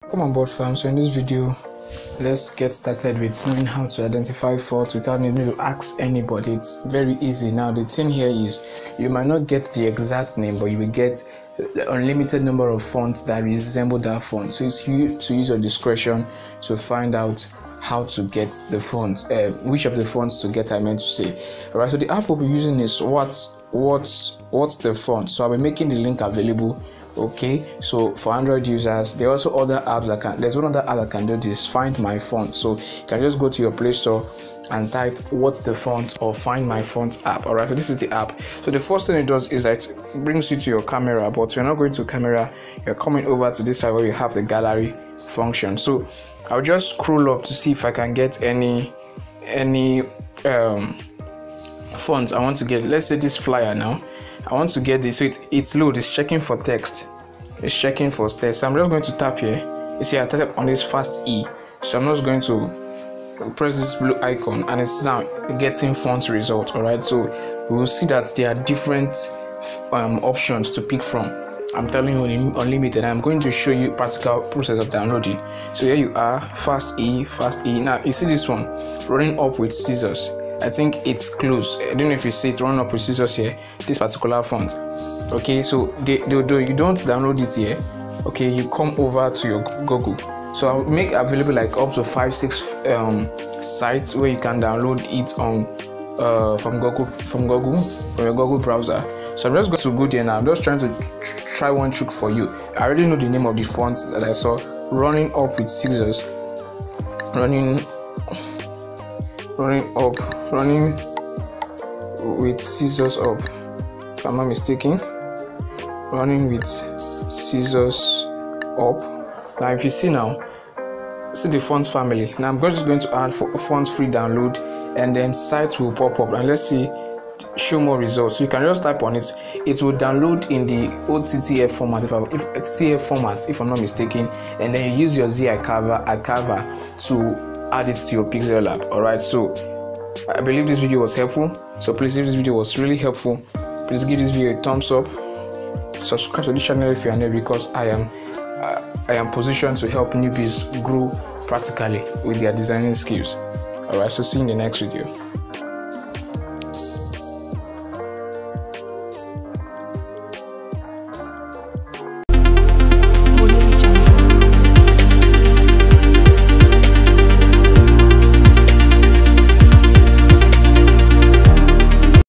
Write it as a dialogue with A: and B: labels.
A: Come on board, fam. So in this video, let's get started with knowing how to identify faults without needing to ask anybody. It's very easy. Now the thing here is you might not get the exact name, but you will get the unlimited number of fonts that resemble that font. So it's you to use your discretion to find out how to get the font, which of the fonts to get, I meant to say. Alright, so the app we'll be using is what's the font. So I'll be making the link available. Okay, so for Android users, there are also other apps that can, there's one other app that can do this, Find My Font. So you can just go to your Play Store and type what's the font or Find My Font app. Alright, so this is the app. So the first thing it does is that it brings you to your camera, but you're not going to camera, you're coming over to this side where you have the gallery function. So I'll just scroll up to see if I can get any fonts I want to get. Let's say this flyer now. I want to get this, so it's load, it's checking for text. It's checking for text. So I'm just going to tap here. You see, I tap on this fast E. So I'm just going to press this blue icon and it's now getting font result. Alright, so we will see that there are different options to pick from. I'm telling you, unlimited. I'm going to show you practical process of downloading. So here you are, fast E. Now you see this one running up with scissors. I think it's close. I don't know if you see it running up with scissors here, this particular font. Okay, so you don't download it here. Okay, you come over to your Google. So I'll make available like up to 5-6 sites where you can download it on from your Google browser. So I'm just going to go there now. I'm just trying to try one trick for you. I already know the name of the font that I saw, running up with scissors, running with scissors up, if I'm not mistaken. Running with scissors up. Now if you see now, see the fonts family. Now I'm just going to add for fonts free download, and then sites will pop up, and let's see, show more results. So you can just type on it. It will download in the OTTF format, if I'm not mistaken, and then you use your archiver to add it to your Pixellab. Alright, so I believe this video was helpful. So please, if this video was really helpful, please give this video a thumbs up. Subscribe to this channel if you are new, because I am positioned to help newbies grow practically with their designing skills. Alright, so see you in the next video.